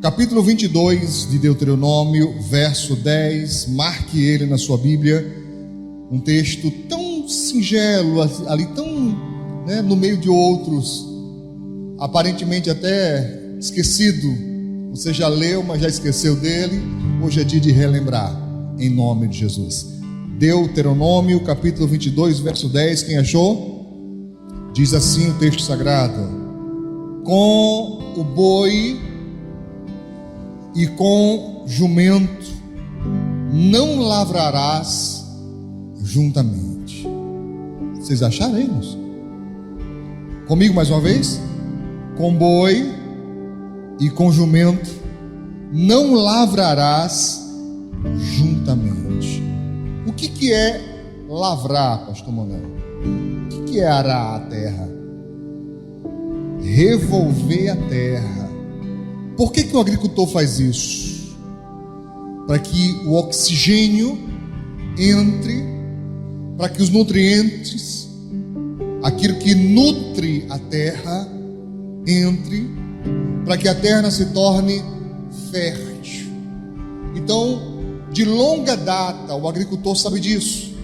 Capítulo 22 de Deuteronômio, verso 10, marque ele na sua Bíblia, um texto tão singelo, ali tão, no meio de outros, aparentemente até esquecido. Você já leu, mas já esqueceu dele. Hoje é dia de relembrar, em nome de Jesus. Deuteronômio, capítulo 22, verso 10, quem achou? Diz assim o texto sagrado: com o boi e com jumento não lavrarás juntamente. Vocês acharam, irmãos? Comigo mais uma vez? Com boi e com jumento não lavrarás juntamente. O que é lavrar, pastor Manuel? O que é arar a terra? Revolver a terra. Por que o agricultor faz isso? Para que o oxigênio entre, para que os nutrientes, aquilo que nutre a terra, entre, para que a terra se torne fértil. Então, de longa data, o agricultor sabe disso,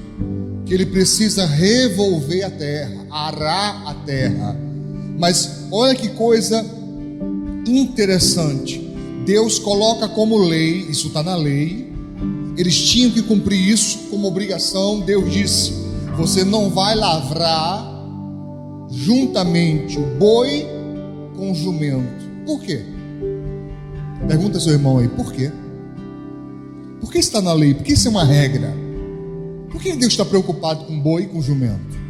que ele precisa revolver a terra, arar a terra. Mas olha que coisa interessante, Deus coloca como lei, isso está na lei, eles tinham que cumprir isso como obrigação. Deus disse: você não vai lavrar juntamente o boi com o jumento. Por quê? Pergunta seu irmão aí, por quê? Por que está na lei? Por que isso é uma regra? Por que Deus está preocupado com o boi e com o jumento?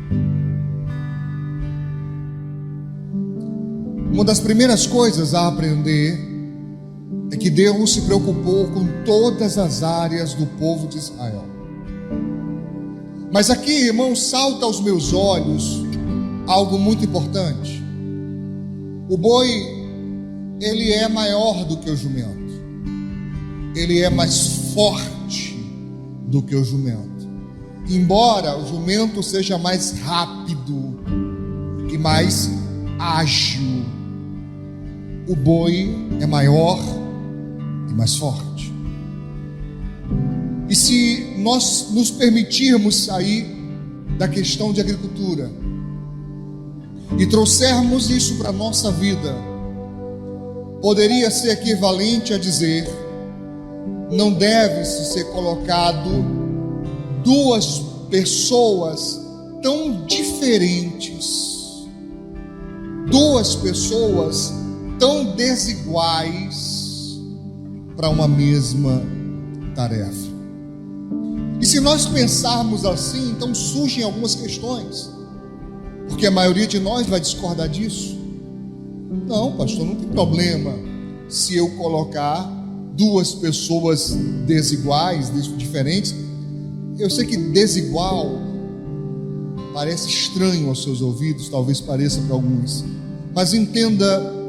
Uma das primeiras coisas a aprender é que Deus se preocupou com todas as áreas do povo de Israel. Mas aqui, irmão, salta aos meus olhos algo muito importante. O boi, ele é maior do que o jumento. Ele é mais forte do que o jumento. Embora o jumento seja mais rápido e mais ágil, o boi é maior e mais forte. E se nós nos permitirmos sair da questão de agricultura e trouxermos isso para a nossa vida, poderia ser equivalente a dizer: não deve-se ser colocado duas pessoas tão diferentes, duas pessoas tão desiguais para uma mesma tarefa. E se nós pensarmos assim, então surgem algumas questões, porque a maioria de nós vai discordar disso. Não, pastor, não tem problema se eu colocar duas pessoas desiguais, diferentes. Eu sei que desigual parece estranho aos seus ouvidos, talvez pareça para alguns, mas entenda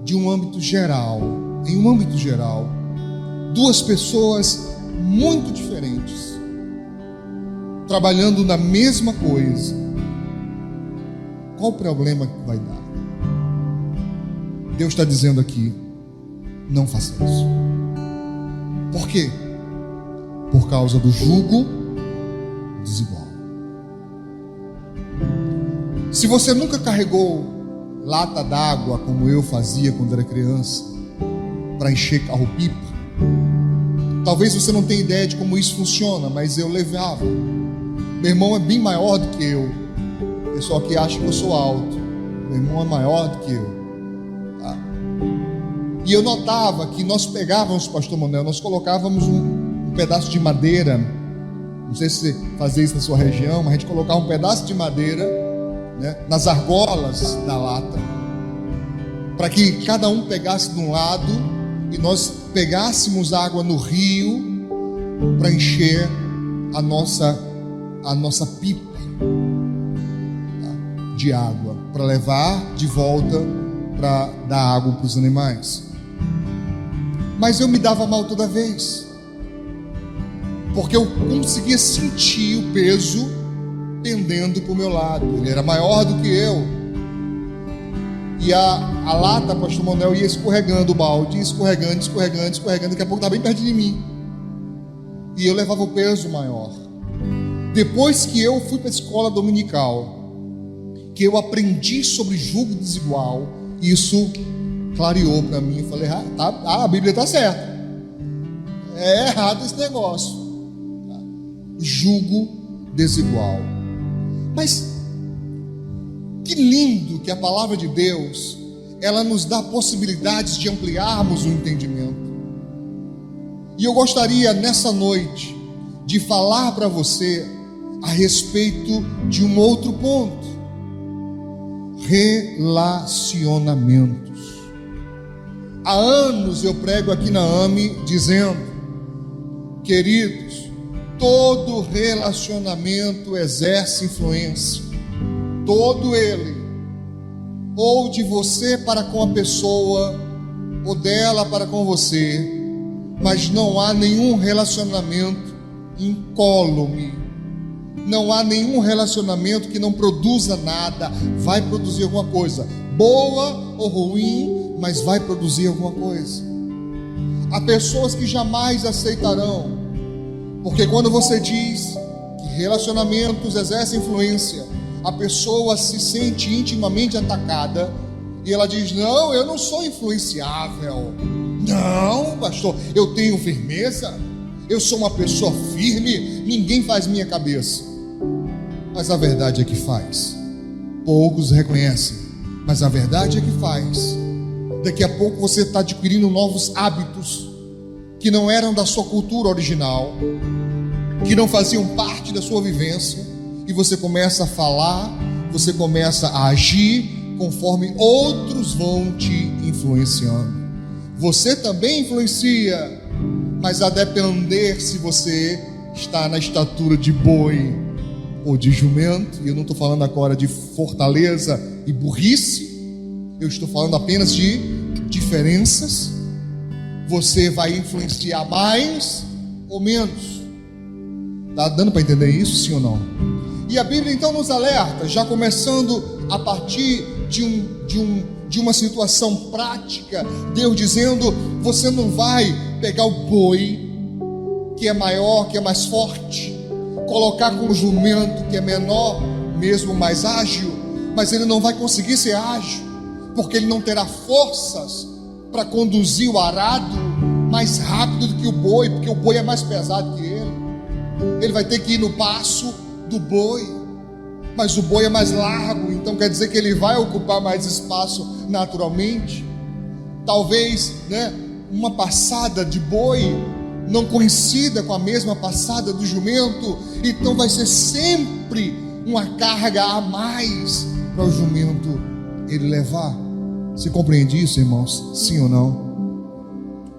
de um âmbito geral. Em um âmbito geral, duas pessoas muito diferentes, trabalhando na mesma coisa, qual o problema que vai dar? Deus está dizendo aqui: não faça isso. Por quê? Por causa do jugo desigual. Se você nunca carregou lata d'água, como eu fazia quando era criança, para encher carro-pipa, talvez você não tenha ideia de como isso funciona, mas eu levava. Meu irmão é bem maior do que eu. O pessoal que acha que eu sou alto, meu irmão é maior do que eu, tá? E eu notava que nós pegávamos, pastor Manuel, nós colocávamos um pedaço de madeira. Não sei se você fazia isso na sua região, mas a gente colocava um pedaço de madeira, nas argolas da lata, para que cada um pegasse de um lado e nós pegássemos água no rio para encher a nossa pipa de água, para levar de volta para dar água para os animais. Mas eu me dava mal toda vez, porque eu conseguia sentir o peso pendendo para o meu lado. Ele era maior do que eu, E a lata, pastor Manuel, ia escorregando o balde, escorregando, daqui a pouco estava bem perto de mim. E eu levava o peso maior. Depois que eu fui para a escola dominical, que eu aprendi sobre jugo desigual, isso clareou para mim. Eu falei, a Bíblia está certa. É errado esse negócio. Jugo desigual. Mas que lindo que a palavra de Deus, ela nos dá possibilidades de ampliarmos o entendimento. E eu gostaria nessa noite de falar para você a respeito de um outro ponto: relacionamentos. Há anos eu prego aqui na AME dizendo, queridos, todo relacionamento exerce influência, todo ele, ou de você para com a pessoa, ou dela para com você, mas não há nenhum relacionamento incólume, não há nenhum relacionamento que não produza nada. Vai produzir alguma coisa, boa ou ruim, mas vai produzir alguma coisa. Há pessoas que jamais aceitarão, porque quando você diz que relacionamentos exercem influência, a pessoa se sente intimamente atacada e ela diz: não, eu não sou influenciável. Não, pastor, eu tenho firmeza, eu sou uma pessoa firme, ninguém faz minha cabeça. Mas a verdade é que faz. Poucos reconhecem, mas a verdade é que faz. Daqui a pouco você está adquirindo novos hábitos que não eram da sua cultura original, que não faziam parte da sua vivência, e você começa a falar, você começa a agir conforme outros vão te influenciando. Você também influencia, mas a depender se você está na estatura de boi ou de jumento. E eu não estou falando agora de fortaleza e burrice, eu estou falando apenas de diferenças. Você vai influenciar mais ou menos. Está dando para entender isso, sim ou não? E a Bíblia então nos alerta, já começando a partir de uma situação prática, Deus dizendo: você não vai pegar o boi, que é maior, que é mais forte, colocar com o jumento, que é menor, mesmo mais ágil, mas ele não vai conseguir ser ágil, porque ele não terá forças para conduzir o arado mais rápido do que o boi, porque o boi é mais pesado que ele. Ele vai ter que ir no passo do boi, mas o boi é mais largo, então quer dizer que ele vai ocupar mais espaço naturalmente. Talvez, uma passada de boi não coincida com a mesma passada do jumento, então vai ser sempre uma carga a mais para o jumento ele levar. Você compreende isso, irmãos? Sim ou não?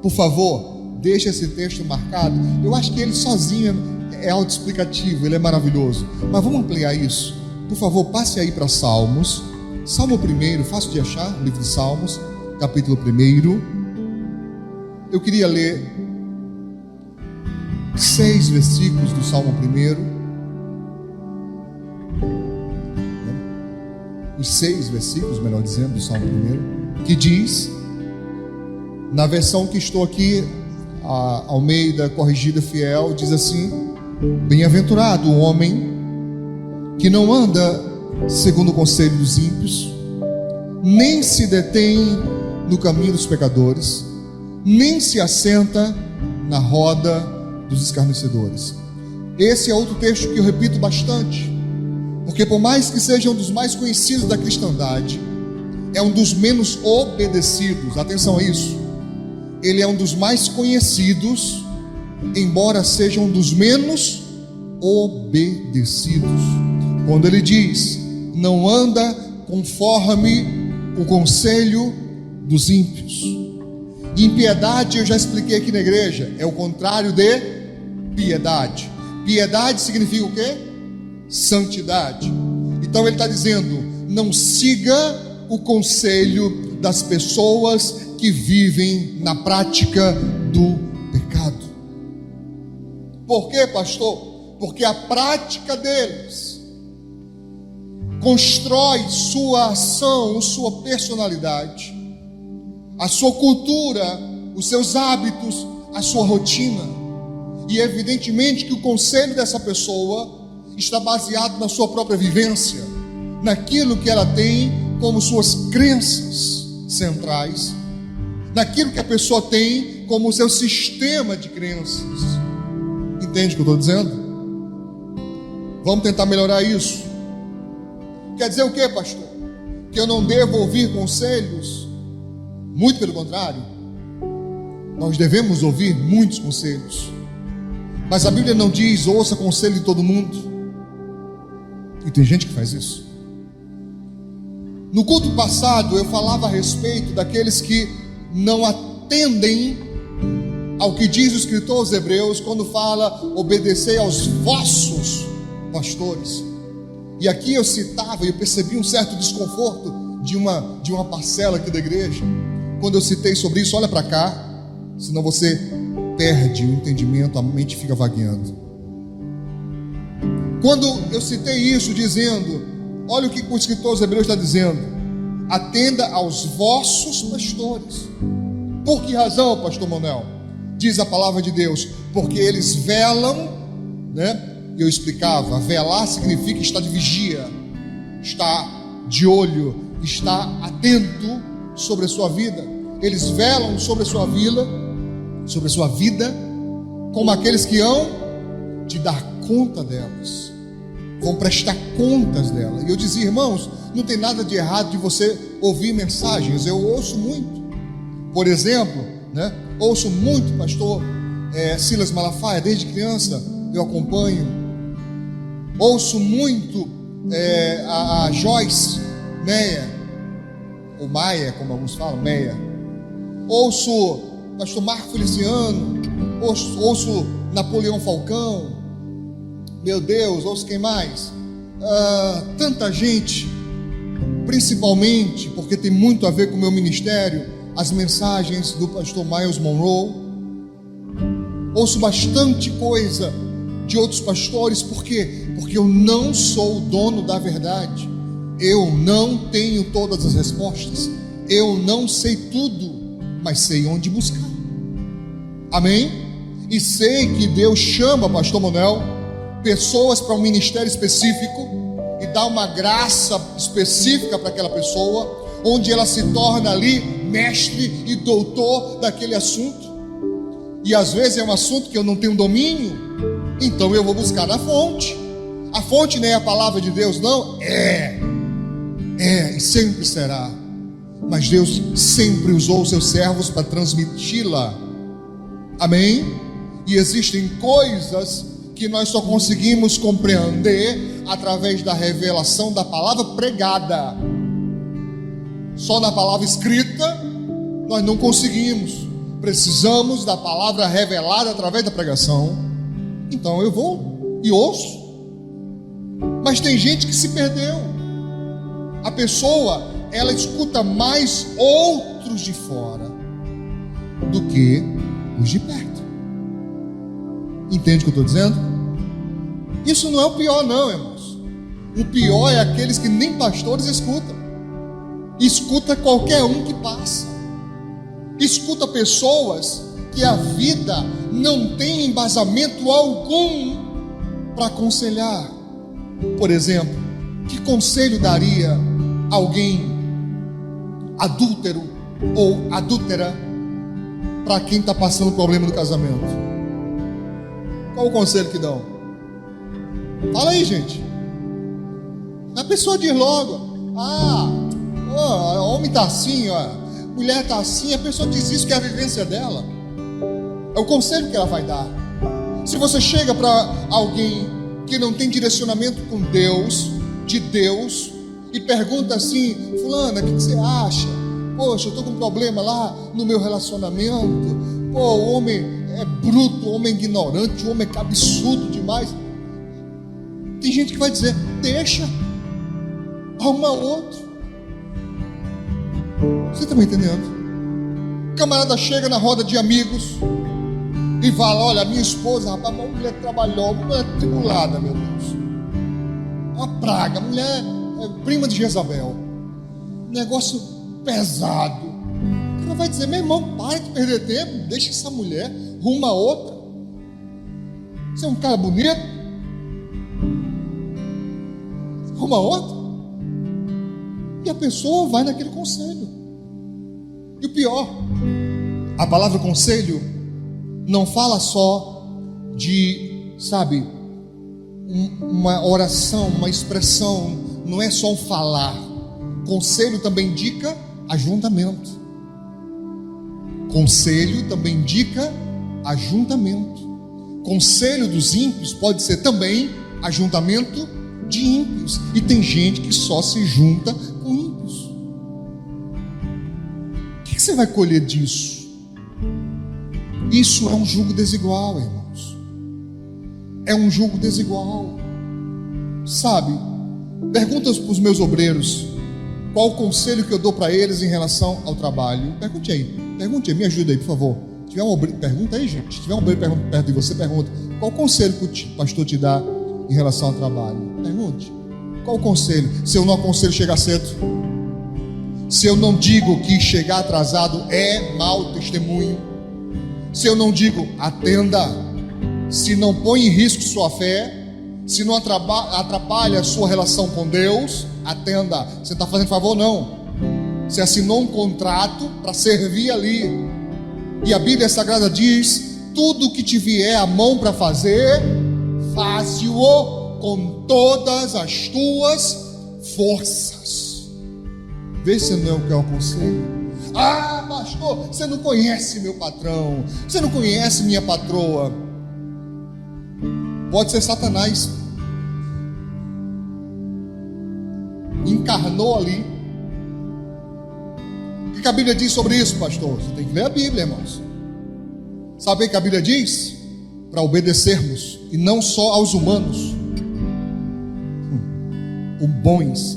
Por favor, deixe esse texto marcado. Eu acho que ele sozinho é autoexplicativo, ele é maravilhoso, mas vamos ampliar isso. Por favor, passe aí para Salmos. Salmo 1, fácil de achar, livro de Salmos, capítulo 1. Eu queria ler 6 versículos do Salmo 1. Os 6 versículos, melhor dizendo, do Salmo 1, que diz, na versão que estou aqui, a Almeida Corrigida Fiel, diz assim: bem-aventurado o homem que não anda segundo o conselho dos ímpios, nem se detém no caminho dos pecadores, nem se assenta na roda dos escarnecedores. Esse é outro texto que eu repito bastante, porque por mais que seja um dos mais conhecidos da cristandade, é um dos menos obedecidos. Atenção a isso. Ele é um dos mais conhecidos, embora seja um dos menos obedecidos. Quando ele diz: não anda conforme o conselho dos ímpios. Impiedade, eu já expliquei aqui na igreja, é o contrário de piedade. Piedade significa o quê? Santidade. Então ele está dizendo: não siga o conselho das pessoas que vivem na prática do pecado. Por quê, pastor? Porque a prática deles constrói sua ação, sua personalidade, a sua cultura, os seus hábitos, a sua rotina. E evidentemente que o conselho dessa pessoa está baseado na sua própria vivência, naquilo que ela tem como suas crenças centrais, naquilo que a pessoa tem como seu sistema de crenças. Entende o que eu estou dizendo? Vamos tentar melhorar isso. Quer dizer o que, pastor? Que eu não devo ouvir conselhos? Muito pelo contrário, nós devemos ouvir muitos conselhos, mas a Bíblia não diz ouça conselho de todo mundo, e tem gente que faz isso. No culto passado eu falava a respeito daqueles que não atendem ao que diz o escritor aos Hebreus quando fala obedecei aos vossos pastores. E aqui eu citava e eu percebi um certo desconforto de uma parcela aqui da igreja quando eu citei sobre isso. Olha para cá, senão você perde o entendimento, a mente fica vagueando. Quando eu citei isso dizendo, olha o que o escritor aos Hebreus está dizendo: atenda aos vossos pastores. Por que razão, pastor Manuel? Diz a palavra de Deus, porque eles velam, né? Eu explicava, velar significa estar de vigia, estar de olho, estar atento sobre a sua vida. Eles velam sobre a sua vida, como aqueles que hão de dar conta delas, vão prestar contas dela. E eu dizia, irmãos, não tem nada de errado de você ouvir mensagens. Eu ouço muito, por exemplo, né? Ouço muito pastor Silas Malafaia, desde criança eu acompanho. Ouço muito a Joyce Meia, ou Maia, como alguns falam, Meia. Ouço pastor Marco Feliciano, ouço Napoleão Falcão, meu Deus, ouço quem mais? Tanta gente, principalmente porque tem muito a ver com o meu ministério, as mensagens do pastor Miles Monroe. Ouço bastante coisa de outros pastores. Por quê? Porque eu não sou o dono da verdade, eu não tenho todas as respostas, eu não sei tudo, mas sei onde buscar. Amém? E sei que Deus chama, pastor Manuel, pessoas para um ministério específico e dá uma graça específica para aquela pessoa, onde ela se torna ali mestre e doutor daquele assunto. E às vezes é um assunto que eu não tenho domínio, então eu vou buscar na fonte. A fonte nem é a palavra de Deus, não? É e sempre será. Mas Deus sempre usou os seus servos para transmiti-la. Amém? E existem coisas que nós só conseguimos compreender através da revelação da palavra pregada. Só na palavra escrita nós não conseguimos. Precisamos da palavra revelada através da pregação. Então eu vou e ouço. Mas tem gente que se perdeu. A pessoa, ela escuta mais outros de fora do que os de perto. Entende o que eu estou dizendo? Isso não é o pior não, irmãos. O pior é aqueles que nem pastores escutam. Escuta qualquer um que passa. Escuta pessoas que a vida não tem embasamento algum para aconselhar. Por exemplo, que conselho daria alguém adúltero ou adúltera para quem está passando problema no casamento? Qual o conselho que dão? Fala aí, gente. A pessoa diz logo: homem está assim, mulher está assim. A pessoa diz isso, que é a vivência dela. É o conselho que ela vai dar. Se você chega para alguém que não tem direcionamento com Deus, de Deus, e pergunta assim: fulana, o que você acha? Poxa, eu estou com um problema lá no meu relacionamento. Pô, o homem é bruto, o homem é ignorante, o homem é cabeçudo demais. Tem gente que vai dizer: deixa, arruma outro. Você está me entendendo? O camarada chega na roda de amigos e fala: olha, minha esposa, rapaz, uma mulher trabalhou, uma mulher tribulada, meu Deus, uma praga, mulher é prima de Jezabel. Negócio pesado. Ela vai dizer: meu irmão, para de perder tempo, deixa essa mulher, ruma a outra. Você é um cara bonito, ruma a outra. E a pessoa vai naquele conselho. E o pior, a palavra conselho não fala só de, sabe, uma oração, uma expressão, não é só um falar. Conselho também indica ajuntamento. Conselho também indica ajuntamento. Conselho dos ímpios pode ser também ajuntamento de ímpios. E tem gente que só se junta com ímpios. O que você vai colher disso? Isso é um jugo desigual, irmãos. É um jugo desigual. Sabe, pergunta para os meus obreiros qual o conselho que eu dou para eles em relação ao trabalho. Pergunte aí, me ajuda aí, por favor. Se tiver um obreiro, pergunta aí, gente. Se tiver um obreiro perto de você, pergunta qual o conselho que o pastor te dá em relação ao trabalho. Pergunte, qual o conselho? Se eu não aconselho chegar cedo, se eu não digo que chegar atrasado é mau testemunho, se eu não digo atenda, se não põe em risco sua fé, se não atrapalha a sua relação com Deus, atenda. Você está fazendo favor? Não. Você assinou um contrato para servir ali. E a Bíblia Sagrada diz: tudo que te vier a mão para fazer, faze-o com todas as tuas forças. Vê se não é o que é o conselho. Ah, pastor, você não conhece meu patrão, você não conhece minha patroa. Pode ser Satanás. Encarnou ali. O que a Bíblia diz sobre isso, pastor? Você tem que ler a Bíblia, irmãos. Sabe o que a Bíblia diz? Para obedecermos, e não só aos humanos, os bons.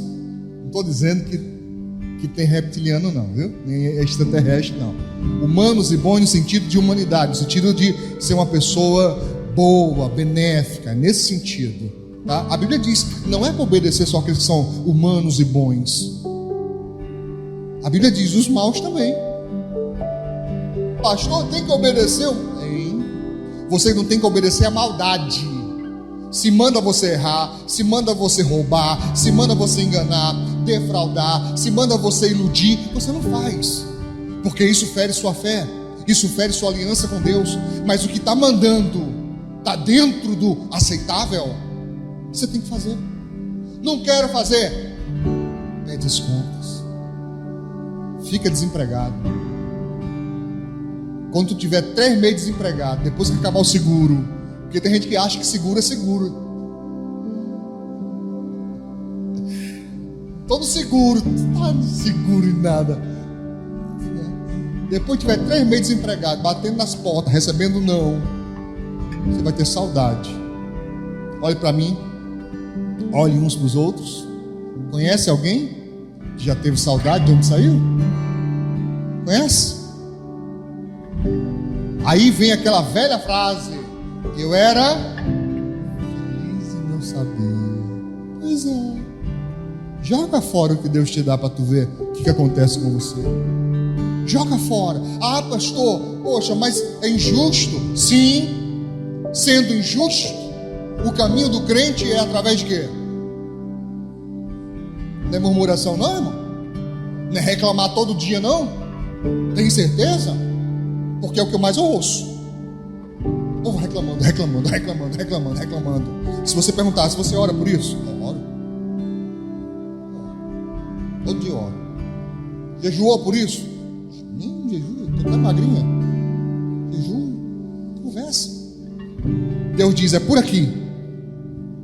Não estou dizendo que tem reptiliano não, viu? Nem extraterrestre não. Humanos e bons no sentido de humanidade, no sentido de ser uma pessoa boa, benéfica, nesse sentido, tá? A Bíblia diz, não é para obedecer só aqueles que são humanos e bons. A Bíblia diz os maus também. Pastor, tem que obedecer? Tem. Você não tem que obedecer a maldade. Se manda você errar, se manda você roubar, se manda você enganar, defraudar, se manda você iludir, você não faz, porque isso fere sua fé, isso fere sua aliança com Deus. Mas o que está mandando está dentro do aceitável, você tem que fazer. Não quero fazer, pede as contas, fica desempregado. Quando tu tiver 3 meses desempregado, depois que acabar o seguro, porque tem gente que acha que seguro é seguro. Todo seguro, não está seguro em nada. Depois que tiver 3 meses desempregado, batendo nas portas, recebendo não, você vai ter saudade. Olhe para mim, olhe uns para os outros. Conhece alguém que já teve saudade de onde saiu? Conhece? Aí vem aquela velha frase: eu era feliz e não sabia. Pois é. Joga fora o que Deus te dá para tu ver o que acontece com você. Joga fora. Ah, pastor, poxa, mas é injusto. Sim, sendo injusto, o caminho do crente é através de quê? Não é murmuração não, irmão? Não é reclamar todo dia não? Tem certeza? Porque é o que eu mais ouço. O povo reclamando. Se você perguntar, se você ora por isso, eu oro. Todo dia oro. Jejuou por isso? Nem jejum, estou até magrinha. Jejum, conversa. Deus diz, é por aqui.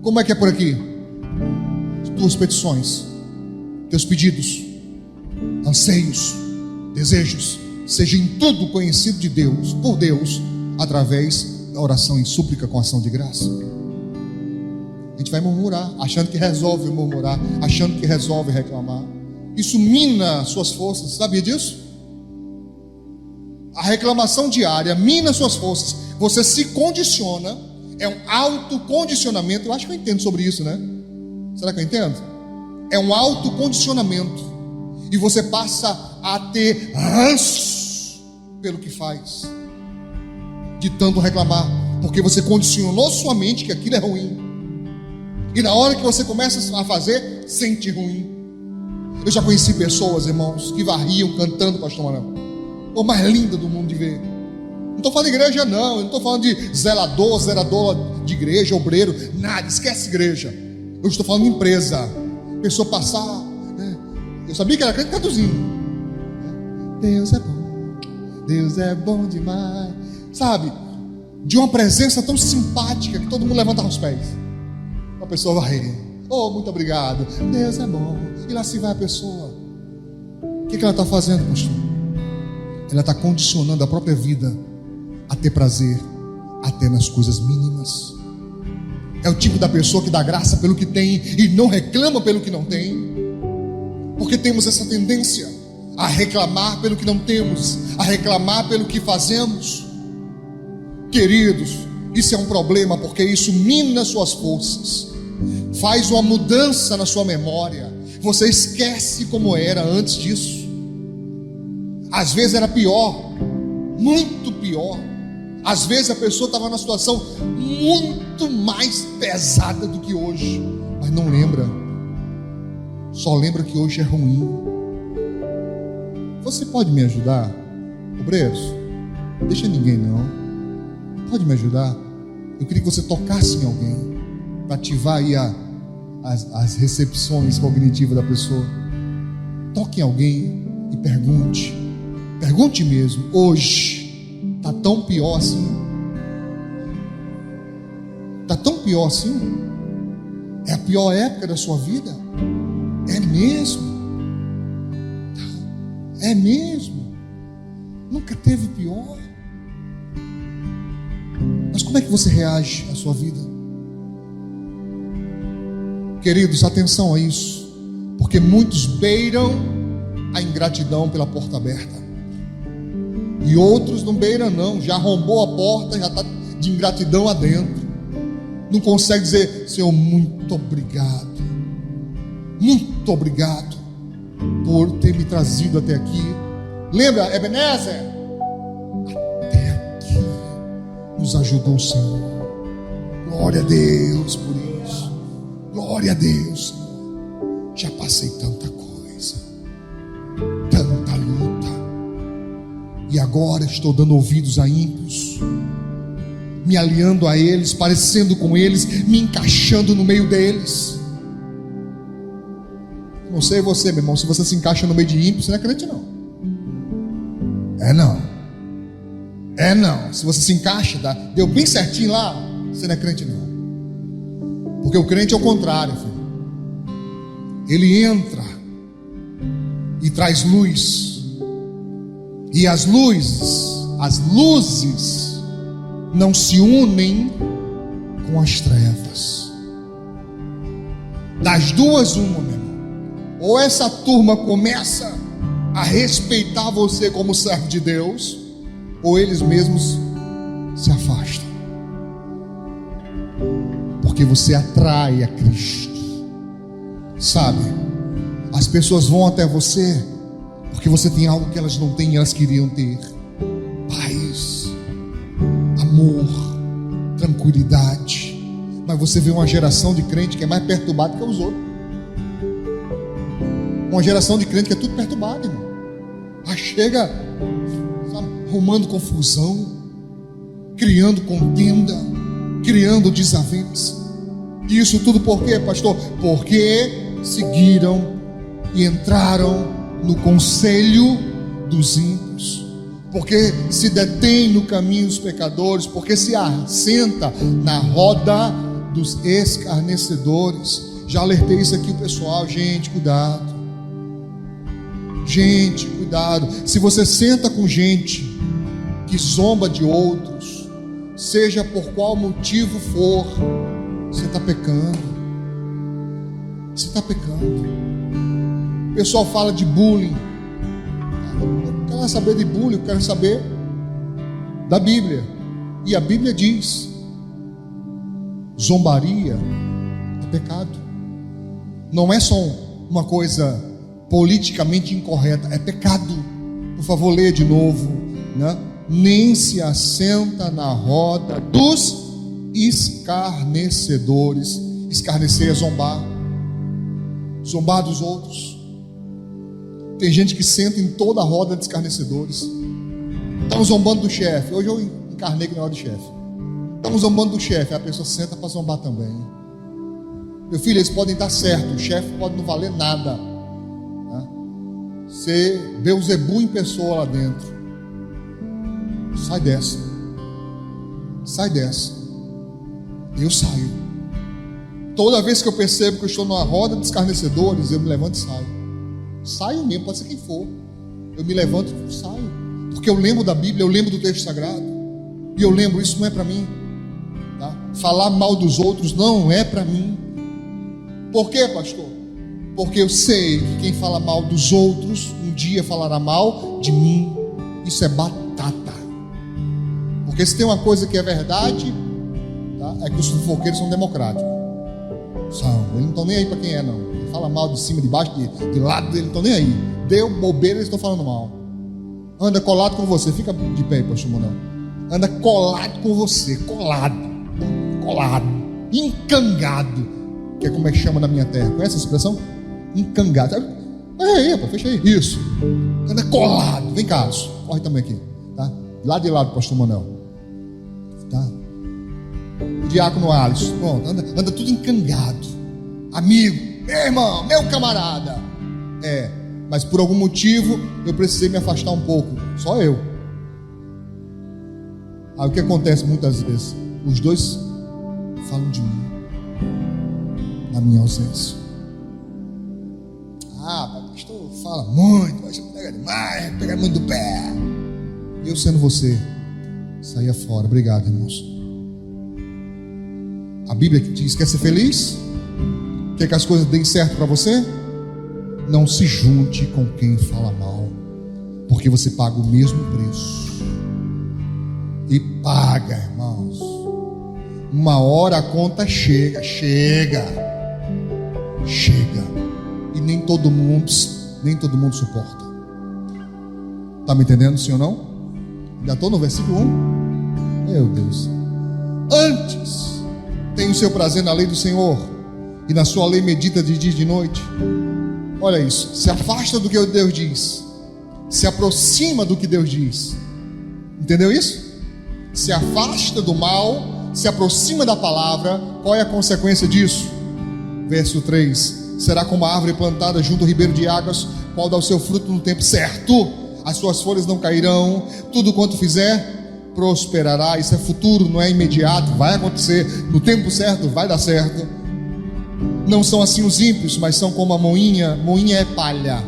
Como é que é por aqui? Tuas petições, teus pedidos, anseios, desejos, seja em tudo conhecido de Deus, por Deus, através da oração em súplica com ação de graça. A gente vai murmurar, achando que resolve murmurar, achando que resolve reclamar. Isso mina suas forças, sabia disso? A reclamação diária mina suas forças. Você se condiciona, é um autocondicionamento. Eu acho que eu entendo sobre isso, né? Será que eu entendo? é um autocondicionamento, e você passa a ter ranço pelo que faz, de tanto reclamar, porque você condicionou sua mente que aquilo é ruim, e na hora que você começa a fazer, sente ruim. Eu já conheci pessoas, irmãos, que varriam cantando, pastor Marão, o mais linda do mundo de ver. Não estou falando de igreja não, eu não estou falando de zelador de igreja, obreiro, nada, esquece igreja. Eu estou falando de empresa. A pessoa passar, né? Eu sabia que era crente traduzindo. Deus é bom demais, sabe? De uma presença tão simpática que todo mundo levantava os pés. A pessoa vai, oh, muito obrigado, Deus é bom. E lá se vai a pessoa. O que ela está fazendo, pastor? Ela está condicionando a própria vida a ter prazer até nas coisas mínimas. É o tipo da pessoa que dá graça pelo que tem e não reclama pelo que não tem, porque temos essa tendência a reclamar pelo que não temos, a reclamar pelo que fazemos. Queridos, isso é um problema, porque isso mina suas forças, faz uma mudança na sua memória. Você esquece como era antes disso. Às vezes era pior, muito pior. Às vezes a pessoa estava numa situação muito mais pesada do que hoje, mas não lembra, só lembra que hoje é ruim. Você pode me ajudar, obreiros? Não deixa ninguém não. Pode me ajudar? Eu queria que você tocasse em alguém para ativar aí as recepções cognitivas da pessoa. Toque em alguém e pergunte mesmo: hoje está tão pior assim? Está tão pior assim? É a pior época da sua vida? É mesmo? É mesmo? Nunca teve pior? Mas como é que você reage à sua vida? Queridos, atenção a isso, porque muitos beiram a ingratidão pela porta aberta, e outros não beiram não, já arrombou a porta, já está de ingratidão adentro, não consegue dizer: Senhor, muito obrigado por ter me trazido até aqui. Lembra, Ebenezer? Até aqui nos ajudou o Senhor. Glória a Deus por isso. Glória a Deus, Senhor. Já passei tanta coisa, tanta luta, e agora estou dando ouvidos a ímpios, me aliando a eles, parecendo com eles, me encaixando no meio deles. Não sei você, meu irmão, se você se encaixa no meio de ímpios, você não é crente não. É não. Se você se encaixa, deu bem certinho lá, você não é crente não. Porque o crente é o contrário, filho. Ele entra e traz luz, e as luzes não se unem com as trevas. Das duas uma, meu irmão. Ou essa turma começa a respeitar você como servo de Deus, ou eles mesmos se afastam, porque você atrai a Cristo. Sabe, as pessoas vão até você porque você tem algo que elas não têm e elas queriam ter: paz, amor, tranquilidade. Mas você vê uma geração de crente que é mais perturbada que os outros. Uma geração de crente que é tudo perturbado, irmão. Aí chega, sabe, arrumando confusão, criando contenda, criando desavença. E isso tudo por quê, pastor? Porque seguiram e entraram no conselho dos ímpios, porque se detém no caminho dos pecadores, porque se assenta na roda dos escarnecedores. Já alertei isso aqui, pessoal. Gente, cuidado. Gente, cuidado. Se você senta com gente que zomba de outros, seja por qual motivo for, você está pecando. Você está pecando. O pessoal fala de bullying. Eu não quero saber de bullying, eu quero saber da Bíblia. E a Bíblia diz: zombaria é pecado. Não é só uma coisa politicamente incorreta, é pecado. Por favor, leia de novo, né? Nem se assenta na roda dos escarnecedores. Escarnecer é zombar, zombar dos outros. Tem gente que senta em toda a roda de escarnecedores. Estamos zombando do chefe. Hoje eu encarnei que não é de chefe. Estamos zombando do chefe, a pessoa senta para zombar também. Meu filho, eles podem estar certos, o chefe pode não valer nada, né? Ser Beuzebu em pessoa lá dentro. Sai dessa. Sai dessa. Eu saio. Toda vez que eu percebo que eu estou numa roda de escarnecedores, eu me levanto e saio. Saio mesmo, pode ser quem for. Eu me levanto e saio. Porque eu lembro da Bíblia, eu lembro do texto sagrado. E eu lembro, isso não é para mim, tá? Falar mal dos outros não é para mim. Por quê, pastor? Porque eu sei que quem fala mal dos outros um dia falará mal de mim. Isso é batata. Porque se tem uma coisa que é verdade, tá? É que os fofoqueiros são democráticos. Eles não estão nem aí para quem é, não. Ele fala mal de cima, de baixo, de lado dele, não estão nem aí. Deu bobeira, eles estão falando mal. Anda colado com você. Fica de pé aí, pastor Manuel. Anda colado com você. Colado. Encangado. Que é como é que chama na minha terra. Conhece essa expressão? Encangado. Aí, rapaz, fecha aí. Isso. Anda colado. Vem cá, corre também aqui. Tá? Lado de lado, pastor Manuel. Tá? O diácono Alisson. Pronto, anda tudo encangado. Amigo, meu irmão, meu camarada. Mas por algum motivo eu precisei me afastar um pouco. Só eu. Aí o que acontece muitas vezes? Os dois falam de mim na minha ausência. Pastor fala muito, mas pega demais, pega muito do pé. Eu sendo você, saia fora. Obrigado, irmãos. A Bíblia diz: quer ser feliz? Quer que as coisas deem certo para você? Não se junte com quem fala mal, porque você paga o mesmo preço. E paga, irmãos. Uma hora a conta chega. E nem todo mundo suporta. Está me entendendo, sim ou não? Ainda estou no versículo 1. Meu Deus. Antes, tem o seu prazer na lei do Senhor, e na sua lei medita de dia e de noite. Olha isso. Se afasta do que Deus diz, se aproxima do que Deus diz. Entendeu isso? Se afasta do mal, se aproxima da palavra. Qual é a consequência disso? Verso 3: será como a árvore plantada junto ao ribeiro de águas, qual dá o seu fruto no tempo certo, as suas folhas não cairão, tudo quanto fizer prosperará. Isso é futuro, não é imediato. Vai acontecer no tempo certo, vai dar certo. Não são assim os ímpios, mas são como a moinha. Moinha é palha,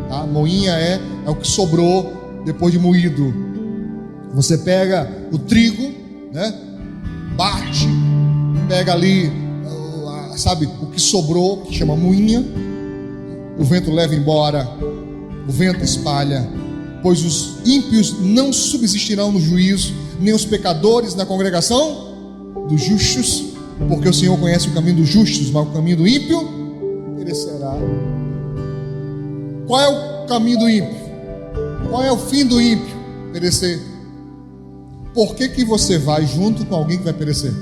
tá? Moinha é o que sobrou depois de moído. Você pega o trigo, né? Bate, pega ali, sabe, o que sobrou, que chama moinha. O vento leva embora, o vento espalha. Pois os ímpios não subsistirão no juízo, nem os pecadores na congregação dos justos, porque o Senhor conhece o caminho dos justos, mas o caminho do ímpio perecerá. Qual é o caminho do ímpio? Qual é o fim do ímpio? Perecer. Por que você vai junto com alguém que vai perecer?